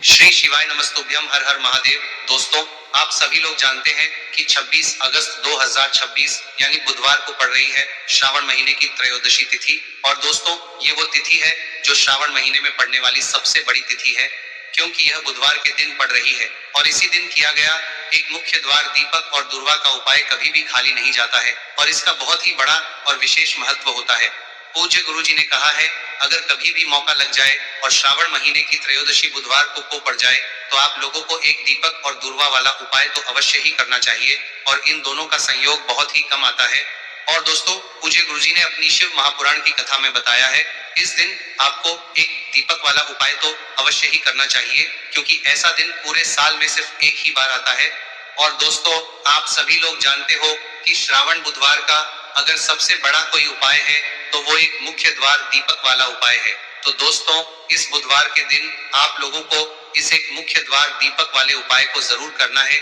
श्री शिवाय नमस्तुभ्यम हर हर महादेव। दोस्तों, आप सभी लोग जानते हैं कि 26 अगस्त 2026 यानी बुधवार को पड़ रही है श्रावण महीने की त्रयोदशी तिथि। और दोस्तों, ये वो तिथि है जो श्रावण महीने में पड़ने वाली सबसे बड़ी तिथि है, क्योंकि यह बुधवार के दिन पड़ रही है। और इसी दिन किया गया एक मुख्य द्वार दीपक और दूर्वा का उपाय कभी भी खाली नहीं जाता है और इसका बहुत ही बड़ा और विशेष महत्व होता है। पूज्य गुरु जी ने कहा है, अगर कभी भी मौका लग जाए और श्रावण महीने की त्रयोदशी बुधवार को पड़ जाए तो आप लोगों को एक दीपक और दूर्वा वाला उपाय तो अवश्य ही करना चाहिए। और इन दोनों का संयोग बहुत ही कम आता है। और दोस्तों, पूज्य गुरुजी ने अपनी शिव महापुराण की कथा में बताया है, इस दिन आपको एक दीपक वाला उपाय तो अवश्य ही करना चाहिए, क्योंकि ऐसा दिन पूरे साल में सिर्फ एक ही बार आता है। और दोस्तों, आप सभी लोग जानते हो कि श्रावण बुधवार का अगर सबसे बड़ा कोई उपाय है तो वो एक मुख्य द्वार दीपक वाला उपाय है। तो दोस्तों, इस बुधवार के दिन आप लोगों को इस एक मुख्य द्वार दीपक वाले उपाय को जरूर करना है।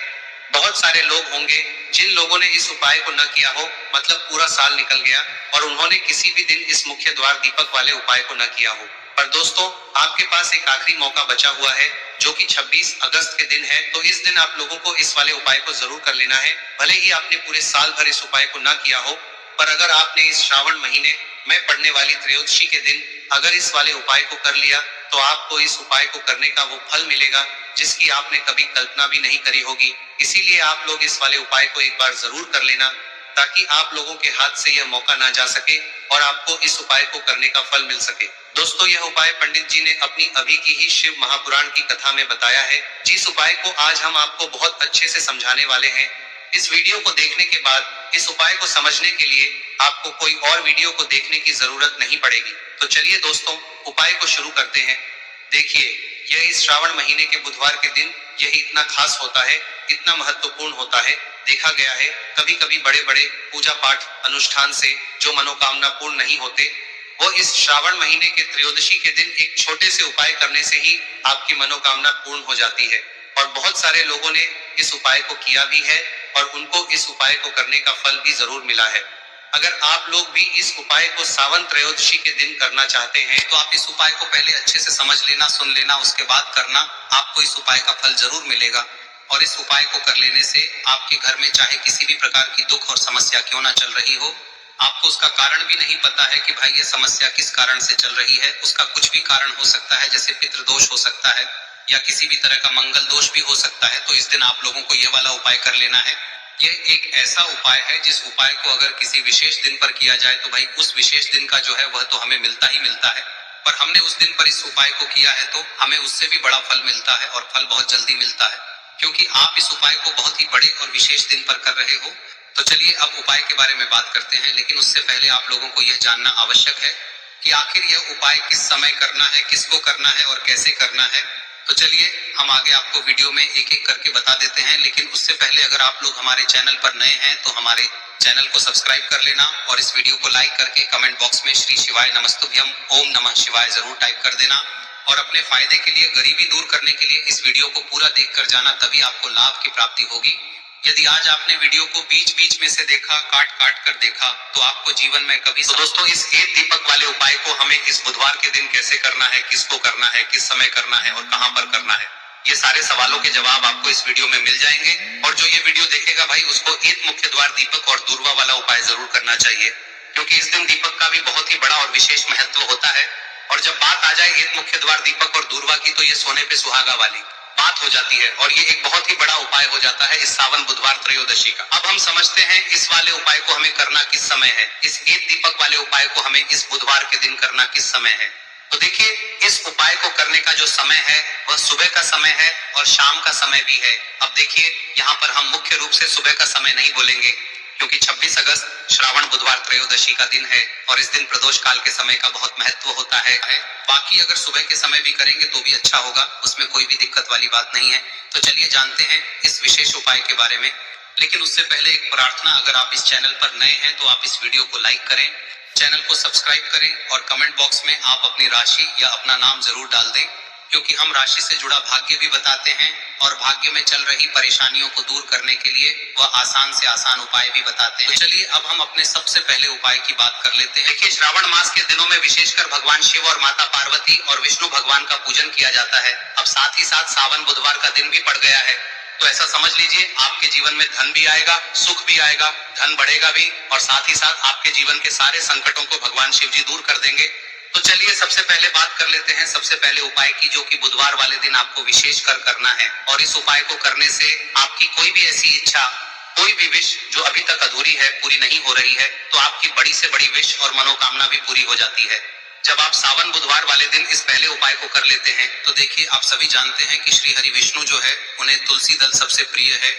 बहुत सारे लोग होंगे जिन लोगों ने इस उपाय को न किया हो, मतलब पूरा साल निकल गया और उन्होंने किसी भी दिन इस मुख्य द्वार दीपक वाले उपाय को न किया हो। पर दोस्तों, आपके पास एक आखिरी मौका बचा हुआ है जो कि 26 अगस्त के दिन है। तो इस दिन आप लोगों को इस वाले उपाय को जरूर कर लेना है। भले ही आपने पूरे साल भर इस उपाय को न किया हो, पर अगर आपने इस श्रावण महीने में पड़ने वाली त्रयोदशी के दिन अगर इस वाले उपाय को कर लिया तो आपको इस उपाय को करने का वो फल मिलेगा जिसकी आपने कभी कल्पना भी नहीं करी होगी। इसीलिए आप लोग इस वाले उपाय को एक बार जरूर कर लेना, ताकि आप लोगों के हाथ से यह मौका ना जा सके और आपको इस उपाय को करने का फल मिल सके। दोस्तों, यह उपाय पंडित जी ने अपनी अभी की ही शिव महापुराण की कथा में बताया है, जिस उपाय को आज हम आपको बहुत अच्छे से समझाने वाले हैं। इस वीडियो को देखने के बाद इस उपाय को समझने के लिए आपको कोई और वीडियो को देखने की जरूरत नहीं पड़ेगी। तो चलिए दोस्तों, उपाय को शुरू करते हैं। देखिए, यह इस श्रावण महीने के बुधवार के दिन यही इतना खास होता है, इतना महत्वपूर्ण होता है। देखा गया है कभी कभी बड़े बड़े पूजा पाठ अनुष्ठान से जो मनोकामना पूर्ण नहीं होते, वो इस श्रावण महीने के त्रयोदशी के दिन एक छोटे से उपाय करने से ही आपकी मनोकामना पूर्ण हो जाती है। और बहुत सारे लोगों ने इस उपाय को किया भी है और उनको इस उपाय को करने का फल भी जरूर मिला है। अगर आप लोग भी इस उपाय को सावन त्रयोदशी के दिन करना चाहते हैं तो आप इस उपाय को पहले अच्छे से समझ लेना, सुन लेना, उसके बाद करना। आपको इस उपाय का फल जरूर मिलेगा। और इस उपाय को कर लेने से आपके घर में चाहे किसी भी प्रकार की दुख और समस्या क्यों ना चल रही हो, आपको उसका कारण भी नहीं पता है कि भाई ये समस्या किस कारण से चल रही है, उसका कुछ भी कारण हो सकता है, जैसे पितृदोष हो सकता है या किसी भी तरह का मंगल दोष भी हो सकता है। तो इस दिन आप लोगों को ये वाला उपाय कर लेना है। यह एक ऐसा उपाय है जिस उपाय को अगर किसी विशेष दिन पर किया जाए तो भाई उस विशेष दिन का जो है वह तो हमें मिलता ही मिलता है। पर हमने उस दिन पर इस उपाय को किया है तो हमें उससे भी बड़ा फल मिलता है और फल बहुत जल्दी मिलता है, क्योंकि आप इस उपाय को बहुत ही बड़े और विशेष दिन पर कर रहे हो। तो चलिए अब उपाय के बारे में बात करते हैं, लेकिन उससे पहले आप लोगों को यह जानना आवश्यक है कि आखिर यह उपाय किस समय करना है, किसको करना है और कैसे करना है। तो चलिए हम आगे आपको वीडियो में एक एक करके बता देते हैं, लेकिन उससे पहले अगर आप लोग हमारे चैनल पर नए हैं तो हमारे चैनल को सब्सक्राइब कर लेना और इस वीडियो को लाइक करके कमेंट बॉक्स में श्री शिवाय नमस्तुभ्यम ओम नमः शिवाय जरूर टाइप कर देना। और अपने फायदे के लिए, गरीबी दूर करने के लिए इस वीडियो को पूरा देखकर जाना, तभी आपको लाभ की प्राप्ति होगी। यदि आज आपने वीडियो को बीच बीच में से देखा, काट काट कर देखा, तो आपको जीवन में कभी तो दोस्तों, इस एक दीपक वाले उपाय को हमें इस बुधवार के दिन कैसे करना है, किसको करना है, किस समय करना है और कहां पर करना है, ये सारे सवालों के जवाब आपको इस वीडियो में मिल जाएंगे। और जो ये वीडियो देखेगा भाई, उसको एक मुख्य द्वार दीपक और दूर्वा वाला उपाय जरूर करना चाहिए, क्योंकि इस दिन दीपक का भी बहुत ही बड़ा और विशेष महत्व होता है। और जब बात आ जाए एक मुख्य द्वार दीपक और दूर्वा की, तो ये सोने पे सुहागा वाली बात हो जाती है और ये एक बहुत ही बड़ा उपाय हो जाता है इस सावन बुधवार त्रयोदशी का। अब हम समझते हैं इस वाले उपाय को हमें करना किस समय है, इस एक दीपक वाले उपाय को हमें इस बुधवार के दिन करना किस समय है। तो देखिए, इस उपाय को करने का जो समय है वह सुबह का समय है और शाम का समय भी है। अब देखिए, यहाँ पर हम मुख्य रूप से सुबह का समय नहीं बोलेंगे, क्योंकि 26 अगस्त श्रावण बुधवार त्रयोदशी का दिन है और इस दिन प्रदोष काल के समय का बहुत महत्व होता है। बाकी अगर सुबह के समय भी करेंगे तो भी अच्छा होगा, उसमें कोई भी दिक्कत वाली बात नहीं है। तो चलिए जानते हैं इस विशेष उपाय के बारे में। लेकिन उससे पहले एक प्रार्थना, अगर आप इस चैनल पर नए हैं तो आप इस वीडियो को लाइक करें, चैनल को सब्सक्राइब करें और कमेंट बॉक्स में आप अपनी राशि या अपना नाम जरूर डाल दें, क्योंकि हम राशि से जुड़ा भाग्य भी बताते हैं और भाग्य में चल रही परेशानियों को दूर करने के लिए वह आसान से आसान उपाय भी बताते हैं। तो चलिए अब हम अपने सबसे पहले उपाय की बात कर लेते हैं। देखिए, श्रावण मास के दिनों में विशेषकर भगवान शिव और माता पार्वती और विष्णु भगवान का पूजन किया जाता है। अब साथ ही साथ सावन बुधवार का दिन भी पड़ गया है, तो ऐसा समझ लीजिए आपके जीवन में धन भी आएगा, सुख भी आएगा, धन बढ़ेगा भी और साथ ही साथ आपके जीवन के सारे संकटों को भगवान शिव जी दूर कर देंगे। तो चलिए सबसे पहले बात कर लेते हैं सबसे पहले उपाय की, जो कि बुधवार वाले दिन आपको विशेष कर करना है। और इस उपाय को करने से आपकी कोई भी ऐसी इच्छा, कोई भी विश जो अभी तक अधूरी है, पूरी नहीं हो रही है, तो आपकी बड़ी से बड़ी विश और मनोकामना भी पूरी हो जाती है जब आप सावन बुधवार वाले दिन इस पहले उपाय को कर लेते हैं। तो देखिए, आप सभी जानते हैं कि श्री हरि विष्णु जो है उन्हें तुलसी दल सबसे प्रिय है।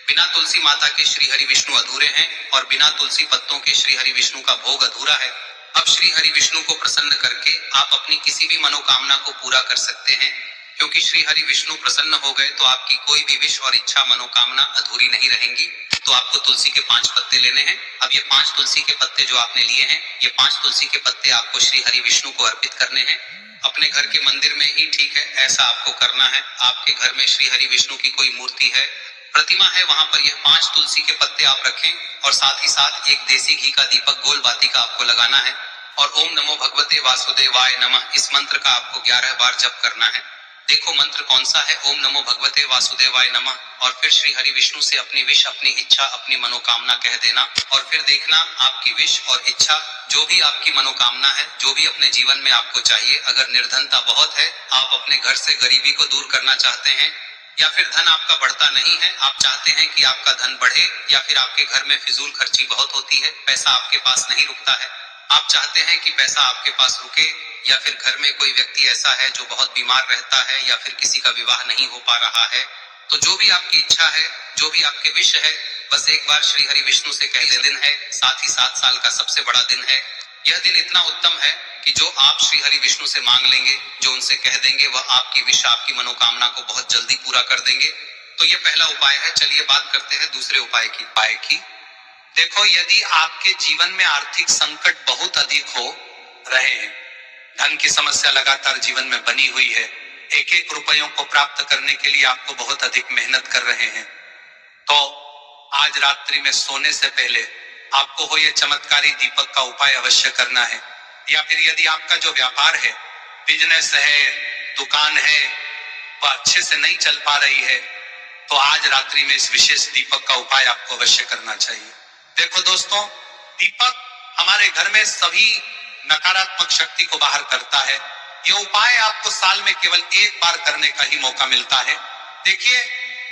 बिना तुलसी माता के श्री हरि विष्णु अधूरे हैं और बिना तुलसी पत्तों के श्री हरि विष्णु का भोग अधूरा है। अब श्री हरि विष्णु को प्रसन्न करके आप अपनी किसी भी मनोकामना को पूरा कर सकते हैं, क्योंकि श्री हरि विष्णु प्रसन्न हो गए तो आपकी कोई भी विश और इच्छा मनोकामना अधूरी नहीं रहेंगी। तो आपको तुलसी के 5 पत्ते लेने हैं। अब ये 5 तुलसी के पत्ते जो आपने लिए हैं, ये 5 तुलसी के पत्ते आपको श्री हरि विष्णु को अर्पित करने हैं। अपने घर के मंदिर में ही ठीक है, ऐसा आपको करना है। आपके घर में श्री हरि विष्णु की कोई मूर्ति है, प्रतिमा है, वहां पर यह 5 तुलसी के पत्ते आप रखें और साथ ही साथ एक देसी घी का दीपक गोल बाती का आपको लगाना है और ओम नमो भगवते वासुदेवाय नमः इस मंत्र का आपको 11 बार जप करना है। देखो मंत्र कौन सा है, ओम नमो भगवते वासुदेवाय नमः, और फिर श्री हरि विष्णु से अपनी विश, अपनी इच्छा, अपनी मनोकामना कह देना और फिर देखना आपकी विश और इच्छा, जो भी आपकी मनोकामना है, जो भी अपने जीवन में आपको चाहिए। अगर निर्धनता बहुत है, आप अपने घर से गरीबी को दूर करना चाहते हैं, या फिर धन आपका बढ़ता नहीं है, आप चाहते हैं कि आपका धन बढ़े, या फिर आपके घर में फिजूल खर्ची बहुत होती है, पैसा आपके पास नहीं रुकता है, आप चाहते हैं कि पैसा आपके पास रुके, या फिर घर में कोई व्यक्ति ऐसा है जो बहुत बीमार रहता है, या फिर किसी का विवाह नहीं हो पा रहा है, तो जो भी आपकी इच्छा है, जो भी आपके विश है, बस एक बार श्री हरि विष्णु से कह दे। दिन है, साथ ही 7 साल का सबसे बड़ा दिन है। यह दिन इतना उत्तम है कि जो आप श्री हरि विष्णु से मांग लेंगे, जो उनसे कह देंगे, वह आपकी विश, आपकी मनोकामना को बहुत जल्दी पूरा कर देंगे। तो यह पहला उपाय है। चलिए बात करते हैं दूसरे उपाय की। देखो, यदि आपके जीवन में आर्थिक संकट बहुत अधिक हो रहे हैं, धन की समस्या लगातार जीवन में बनी हुई है, एक एक रुपयों को प्राप्त करने के लिए आपको बहुत अधिक मेहनत कर रहे हैं, तो आज रात्रि में सोने से पहले आपको हो यह चमत्कारी दीपक का उपाय अवश्य करना है। या फिर यदि आपका जो व्यापार है, बिजनेस है, दुकान है, वह अच्छे से नहीं चल पा रही है, तो आज रात्रि में इस विशेष दीपक का उपाय आपको अवश्य करना चाहिए। देखो दोस्तों, दीपक हमारे घर में सभी नकारात्मक शक्ति को बाहर करता है। ये उपाय आपको साल में केवल एक बार करने का ही मौका मिलता है। देखिए,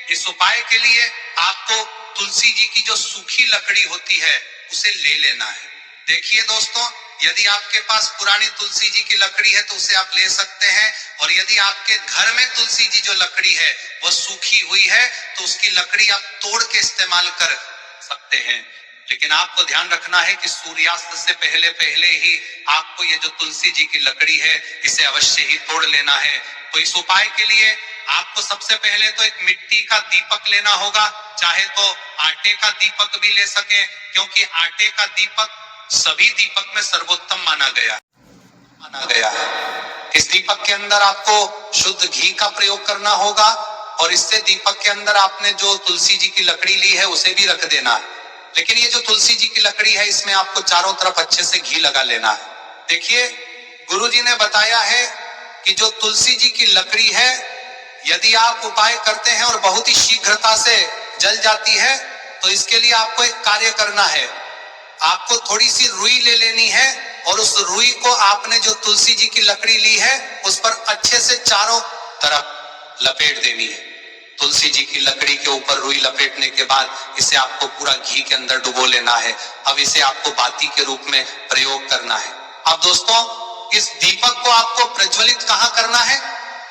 इस उपाय के लिए आपको तुलसी जी की जो सूखी लकड़ी होती है उसे ले लेना है। देखिए दोस्तों, यदि आपके पास पुरानी तुलसी जी की लकड़ी है तो उसे आप ले सकते हैं, और यदि आपके घर में तुलसी जी जो लकड़ी है वह सूखी हुई है तो उसकी लकड़ी आप तोड़ के इस्तेमाल कर सकते हैं। लेकिन आपको ध्यान रखना है कि सूर्यास्त से पहले पहले ही आपको ये जो तुलसी जी की लकड़ी है इसे अवश्य ही तोड़ लेना है। तो इस उपाय के लिए आपको सबसे पहले तो एक मिट्टी का दीपक लेना होगा, चाहे तो आटे का दीपक भी ले सके, क्योंकि आटे का दीपक सभी दीपक में सर्वोत्तम माना गया है। इस दीपक के अंदर आपको शुद्ध घी का प्रयोग करना होगा, और इससे दीपक के अंदर आपने जो तुलसी जी की लकड़ी ली है उसे भी रख देना है। लेकिन ये जो तुलसी जी की लकड़ी है, इसमें आपको चारों तरफ अच्छे से घी लगा लेना है। देखिए, गुरुजी ने बताया है कि जो तुलसी जी की लकड़ी है, यदि आप उपाय करते हैं और बहुत ही शीघ्रता से जल जाती है, तो इसके लिए आपको एक कार्य करना है। आपको थोड़ी सी रुई ले लेनी है और उस रुई को आपने जो तुलसी जी की लकड़ी ली है उस पर अच्छे से चारों तरफ लपेट देनी है। तुलसी जी की लकड़ी के ऊपर रुई लपेटने के बाद इसे आपको पूरा घी के अंदर डुबो लेना है। अब इसे आपको बाती के रूप में प्रयोग करना है। अब दोस्तों, इस दीपक को आपको प्रज्वलित कहाँ करना है?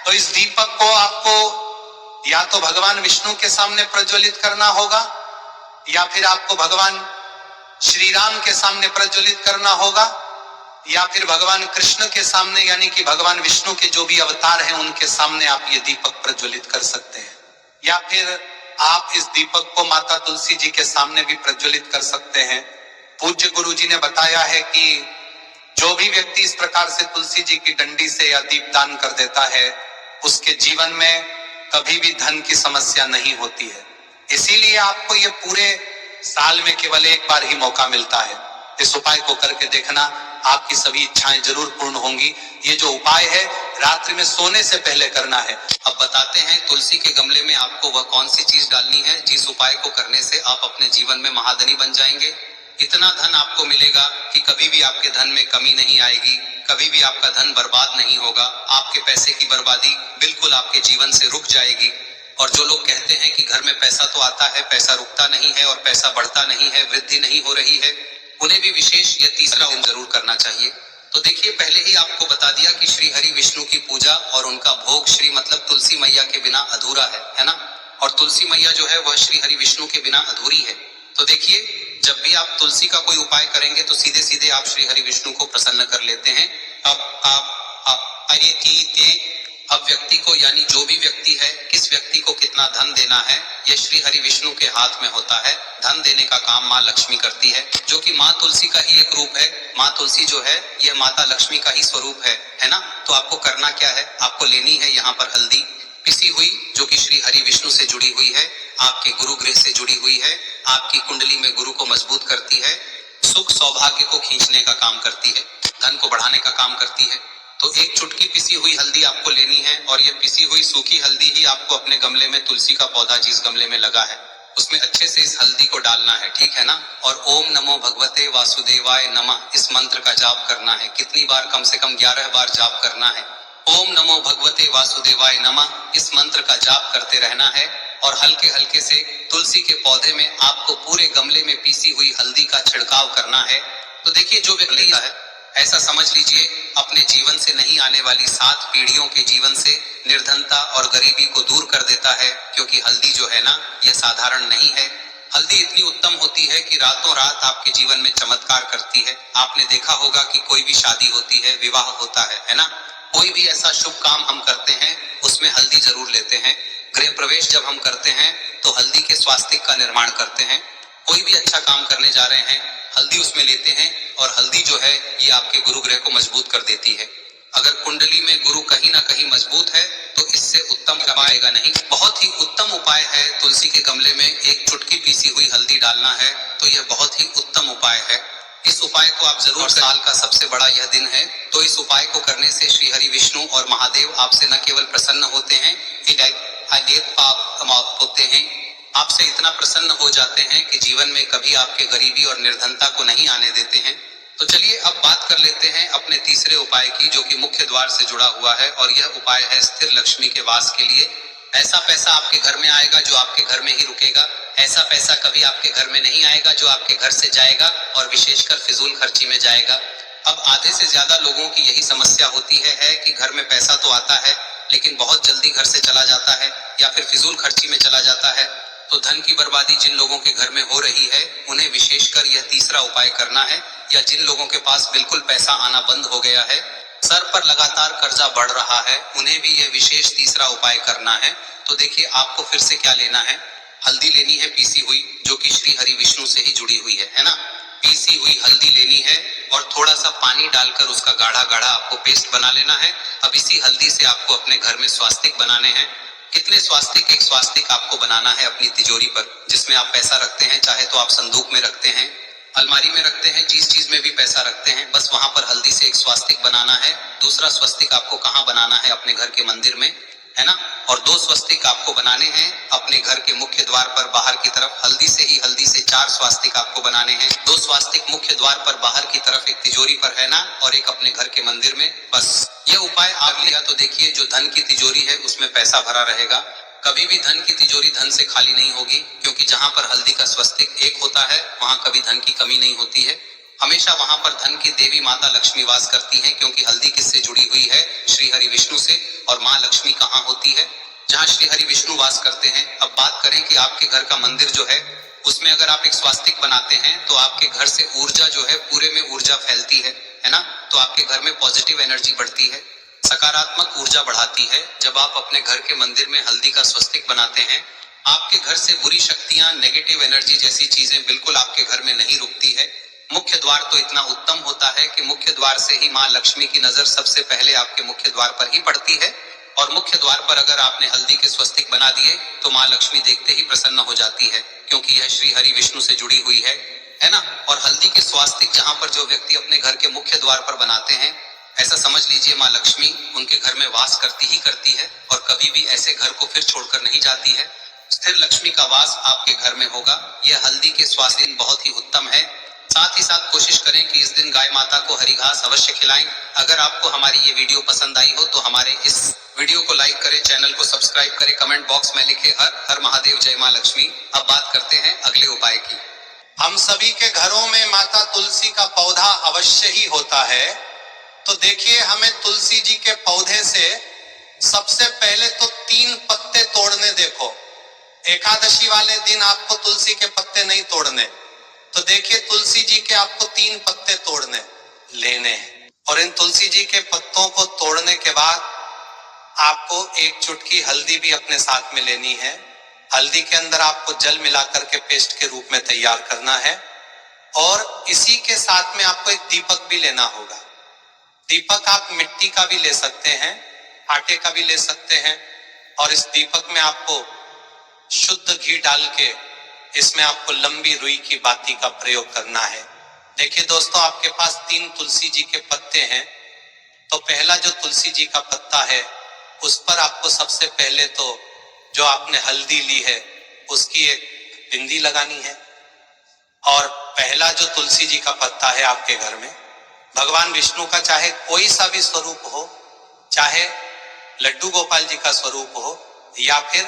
तो इस दीपक को आपको या तो भगवान विष्णु के सामने प्रज्वलित करना होगा, या फिर आपको भगवान श्री राम के सामने प्रज्वलित करना होगा, या फिर भगवान कृष्ण के सामने, यानी कि भगवान विष्णु के जो भी अवतार हैं उनके सामने आप ये दीपक प्रज्वलित कर सकते हैं। या फिर आप इस दीपक को माता तुलसी जी के सामने भी प्रज्वलित कर सकते हैं। पूज्य गुरु जी ने बताया है कि जो भी व्यक्ति इस प्रकार से तुलसी जी की डंडी से या दीपदान कर देता है, उसके जीवन में कभी भी धन की समस्या नहीं होती है। इसीलिए आपको ये पूरे साल में केवल एक बार ही मौका मिलता है। इस उपाय को करके देखना, आपकी सभी इच्छाएं जरूर पूर्ण होंगी। ये जो उपाय है रात्रि में सोने से पहले करना है। अब बताते हैं तुलसी के गमले में आपको वह कौन सी चीज डालनी है जिस उपाय को करने से आप अपने जीवन में महाधनी बन जाएंगे। इतना धन आपको मिलेगा कि कभी भी आपके धन में कमी नहीं आएगी, कभी भी आपका धन बर्बाद नहीं होगा। आपके पैसे की बर्बादी बिल्कुल आपके जीवन से रुक जाएगी। और जो लोग कहते हैं कि घर में पैसा तो आता है, पैसा रुकता नहीं है और पैसा बढ़ता नहीं है, वृद्धि नहीं हो रही है, उन्हें भी विशेष यह तीसरा उपाय जरूर करना चाहिए। तो देखिए, पहले ही आपको बता दिया कि श्री हरि विष्णु की पूजा और उनका भोग श्री मतलब तुलसी मैया के बिना अधूरा है ना। और तुलसी मैया जो है वह श्री हरि विष्णु के बिना अधूरी है। तो देखिए, जब भी आप तुलसी का कोई उपाय करेंगे तो सीधे सीधे आप श्री हरि विष्णु को प्रसन्न कर लेते हैं। अब व्यक्ति को, यानी जो भी व्यक्ति है, किस व्यक्ति को कितना धन देना है, यह श्री हरि विष्णु के हाथ में होता है। धन देने का काम माँ लक्ष्मी करती है, जो कि माँ तुलसी का ही एक रूप है। माँ तुलसी जो है यह माता लक्ष्मी का ही स्वरूप है ना। तो आपको करना क्या है, आपको लेनी है यहाँ पर हल्दी पिसी हुई, जो कि श्री हरि विष्णु से जुड़ी हुई है, आपके गुरु गृह से जुड़ी हुई है, आपकी कुंडली में गुरु को मजबूत करती है, सुख सौभाग्य को खींचने का काम करती है, धन को बढ़ाने का काम करती है। तो एक चुटकी पिसी हुई हल्दी आपको लेनी है और यह पिसी हुई सूखी हल्दी ही आपको अपने गमले में, तुलसी का पौधा जिस गमले में लगा है उसमें अच्छे से इस हल्दी को डालना है, ठीक है ना। और ओम नमो भगवते वासुदेवाय नमः इस मंत्र का जाप करना है। कितनी बार? कम से कम 11 बार जाप करना है। ओम नमो भगवते वासुदेवाय नमः इस मंत्र का जाप करते रहना है और हल्के हल्के से तुलसी के पौधे में आपको पूरे गमले में पीसी हुई हल्दी का छिड़काव करना है। तो देखिए, जो व्यक्ति है, ऐसा समझ लीजिए अपने जीवन से नहीं आने वाली 7 पीढ़ियों के जीवन से निर्धनता और गरीबी को दूर कर देता है। क्योंकि हल्दी जो है ना, यह साधारण नहीं है। हल्दी इतनी उत्तम होती है कि रातों रात आपके जीवन में चमत्कार करती है। आपने देखा होगा कि कोई भी शादी होती है, विवाह होता है ना, कोई भी ऐसा शुभ काम हम करते हैं उसमें हल्दी जरूर लेते हैं। गृह प्रवेश जब हम करते हैं तो हल्दी के स्वास्तिक का निर्माण करते हैं। कोई भी अच्छा काम करने जा रहे हैं, हल्दी उसमें लेते हैं और हल्दी जो है ये आपके गुरु ग्रह को मजबूत कर देती है। अगर कुंडली में गुरु कहीं ना कहीं मजबूत है तो इससे उत्तम कमाएगा नहीं। बहुत ही उत्तम उपाय है, तुलसी के गमले में एक चुटकी पीसी हुई हल्दी डालना है। तो यह बहुत ही उत्तम उपाय है। इस उपाय को आप जरूर, साल का सबसे बड़ा यह दिन है, तो इस उपाय को करने से श्री हरि विष्णु और महादेव आपसे न केवल प्रसन्न होते हैं, पाप समाप्त होते हैं, आपसे इतना प्रसन्न हो जाते हैं कि जीवन में कभी आपके गरीबी और निर्धनता को नहीं आने देते हैं। तो चलिए अब बात कर लेते हैं अपने तीसरे उपाय की, जो कि मुख्य द्वार से जुड़ा हुआ है। और यह उपाय है स्थिर लक्ष्मी के वास के लिए। ऐसा पैसा आपके घर में आएगा जो आपके घर में ही रुकेगा। ऐसा पैसा कभी आपके घर में नहीं आएगा जो आपके घर से जाएगा और विशेषकर फिजूल खर्ची में जाएगा। अब आधे से ज्यादा लोगों की यही समस्या होती है कि घर में पैसा तो आता है लेकिन बहुत जल्दी घर से चला जाता है या फिर फिजूल खर्ची में चला जाता है। तो धन की बर्बादी जिन लोगों के घर में हो रही है उन्हें विशेषकर यह तीसरा उपाय करना है। या जिन लोगों के पास बिल्कुल पैसा आना बंद हो गया है, सर पर लगातार कर्जा बढ़ रहा है, उन्हें भी यह विशेष तीसरा उपाय करना है। तो देखिए, आपको फिर से क्या लेना है, हल्दी लेनी है पीसी हुई, जो कि श्री हरि विष्णु से ही जुड़ी हुई है ना। पीसी हुई हल्दी लेनी है और थोड़ा सा पानी डालकर उसका गाढ़ा गाढ़ा आपको पेस्ट बना लेना है। अब इसी हल्दी से आपको अपने घर में स्वास्तिक बनाने हैं। कितने स्वास्तिक? एक स्वास्तिक आपको बनाना है अपनी तिजोरी पर, जिसमें आप पैसा रखते हैं। चाहे तो आप संदूक में रखते हैं, अलमारी में रखते हैं, जिस चीज में भी पैसा रखते हैं, बस वहां पर हल्दी से एक स्वास्तिक बनाना है। दूसरा स्वस्तिक आपको कहाँ बनाना है? अपने घर के मंदिर में, है ना। और 2 स्वस्तिक आपको बनाने हैं अपने घर के मुख्य द्वार पर बाहर की तरफ। हल्दी से 4 स्वास्तिक आपको बनाने हैं। 2 स्वास्तिक मुख्य द्वार पर बाहर की तरफ, एक तिजोरी पर, है ना, और एक अपने घर के मंदिर में। बस यह उपाय आप लिया तो देखिए, जो धन की तिजोरी है उसमें पैसा भरा रहेगा। कभी भी धन की तिजोरी धन से खाली नहीं होगी, क्योंकि जहां पर हल्दी का स्वस्तिक एक होता है वहां कभी धन की कमी नहीं होती है। हमेशा वहां पर धन की देवी माता लक्ष्मी वास करती हैं, क्योंकि हल्दी किससे जुड़ी हुई है? श्री हरि विष्णु से। और माँ लक्ष्मी कहाँ होती है? जहाँ श्री हरि विष्णु वास करते हैं। अब बात करें कि आपके घर का मंदिर जो है उसमें अगर आप एक स्वास्तिक बनाते हैं तो आपके घर से ऊर्जा जो है, पूरे में ऊर्जा फैलती है ना। तो आपके घर में पॉजिटिव एनर्जी बढ़ती है, सकारात्मक ऊर्जा बढ़ाती है। जब आप अपने घर के मंदिर में हल्दी का स्वस्तिक बनाते हैं, आपके घर से बुरी शक्तियां, नेगेटिव एनर्जी जैसी चीजें बिल्कुल आपके घर में नहीं रुकती है। मुख्य द्वार तो इतना उत्तम होता है कि मुख्य द्वार से ही माँ लक्ष्मी की नजर सबसे पहले आपके मुख्य द्वार पर ही पड़ती है और मुख्य द्वार पर अगर आपने हल्दी के स्वस्तिक बना दिए तो माँ लक्ष्मी देखते ही प्रसन्न हो जाती है, क्योंकि यह श्री हरि विष्णु से जुड़ी हुई है ना। और हल्दी के स्वास्तिक जहां पर जो व्यक्ति अपने घर के मुख्य द्वार पर बनाते हैं, ऐसा समझ लीजिए माँ लक्ष्मी उनके घर में वास करती ही करती है और कभी भी ऐसे घर को फिर छोड़कर नहीं जाती है। स्थिर लक्ष्मी का वास आपके घर में होगा। यह हल्दी के स्वास्तिक बहुत ही उत्तम है। साथ ही साथ कोशिश करें कि इस दिन गाय माता को हरी घास अवश्य खिलाएं। अगर आपको हमारी ये वीडियो पसंद आई हो तो हमारे इस वीडियो को लाइक करें, चैनल को सब्सक्राइब करें, कमेंट बॉक्स में लिखे हर हर महादेव, जय मां लक्ष्मी। अब बात करते हैं अगले उपाय की। हम सभी के घरों में माता तुलसी का पौधा अवश्य ही होता है। तो देखिए, हमें तुलसी जी के पौधे से सबसे पहले तो 3 पत्ते तोड़ने। देखो, एकादशी वाले दिन आपको तुलसी के पत्ते नहीं तोड़ने, तो देखिए तुलसी जी के आपको 3 पत्ते तोड़ने लेने हैं। और इन तुलसी जी के पत्तों को तोड़ने के बाद आपको एक चुटकी हल्दी भी अपने साथ में लेनी है। हल्दी के अंदर आपको जल मिलाकर के पेस्ट के रूप में तैयार करना है। और इसी के साथ में आपको एक दीपक भी लेना होगा। दीपक आप मिट्टी का भी ले सकते हैं, आटे का भी ले सकते हैं। और इस दीपक में आपको शुद्ध घी डाल के इसमें आपको लंबी रुई की बाती का प्रयोग करना है। देखिए दोस्तों, आपके पास 3 तुलसी जी के पत्ते हैं। तो पहला जो तुलसी जी का पत्ता है उस पर आपको सबसे पहले तो जो आपने हल्दी ली है उसकी एक बिंदी लगानी है। और पहला जो तुलसी जी का पत्ता है आपके घर में, भगवान विष्णु का चाहे कोई सा भी स्वरूप हो, चाहे लड्डू गोपाल जी का स्वरूप हो, या फिर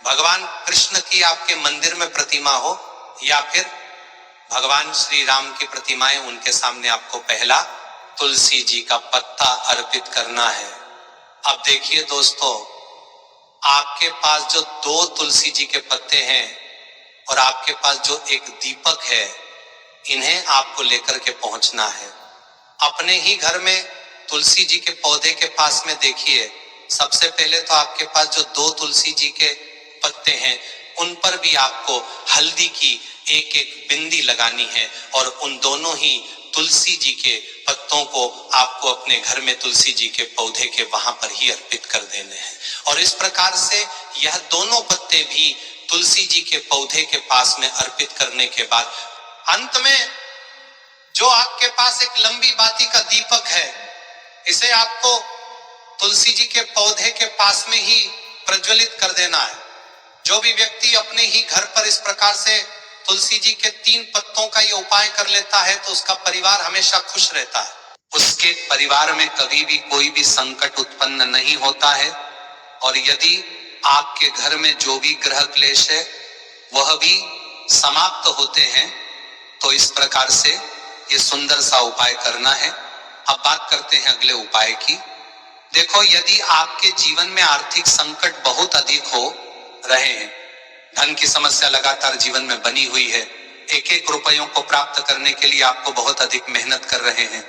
भगवान कृष्ण की आपके मंदिर में प्रतिमा हो, या फिर भगवान श्री राम की प्रतिमाएं, उनके सामने आपको पहला तुलसी जी का पत्ता अर्पित करना है। अब देखिए दोस्तों, आपके पास जो 2 तुलसी जी के पत्ते हैं और आपके पास जो एक दीपक है, इन्हें आपको लेकर के पहुंचना है। अपने ही घर में तुलसी जी के पौधे के पास में देखिए, सबसे पहले तो आपके पास जो 2 तुलसी जी के पत्ते हैं उन पर भी आपको हल्दी की एक एक बिंदी लगानी है। और उन दोनों ही तुलसी जी के पत्तों को आपको अपने घर में तुलसी जी के पौधे के वहां पर ही अर्पित कर देने हैं। और इस प्रकार से यह दोनों पत्ते भी तुलसी जी के पौधे के पास में अर्पित करने के बाद अंत में जो आपके पास एक लंबी बाती का दीपक है, इसे आपको तुलसी जी के पौधे के पास में ही प्रज्वलित कर देना है। जो भी व्यक्ति अपने ही घर पर इस प्रकार से तुलसी जी के 3 पत्तों का ये उपाय कर लेता है तो उसका परिवार हमेशा खुश रहता है। उसके परिवार में कभी भी कोई भी संकट उत्पन्न नहीं होता है। और यदि आपके घर में जो भी ग्रह क्लेश है वह भी समाप्त होते हैं। तो इस प्रकार से ये सुंदर सा उपाय करना है। अब बात करते हैं अगले उपाय की। देखो, यदि आपके जीवन में आर्थिक संकट बहुत अधिक हो रहे हैं, धन की समस्या लगातार जीवन में बनी हुई है, एक एक रुपयों को प्राप्त करने के लिए आपको बहुत अधिक मेहनत कर रहे हैं,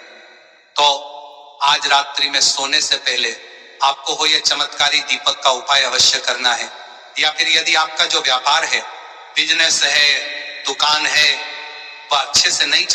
तो आज रात्रि में सोने से पहले आपको हो यह चमत्कारी दीपक का उपाय अवश्य करना है। या फिर यदि आपका जो व्यापार है, बिजनेस है, दुकान है, वह अच्छे से नहीं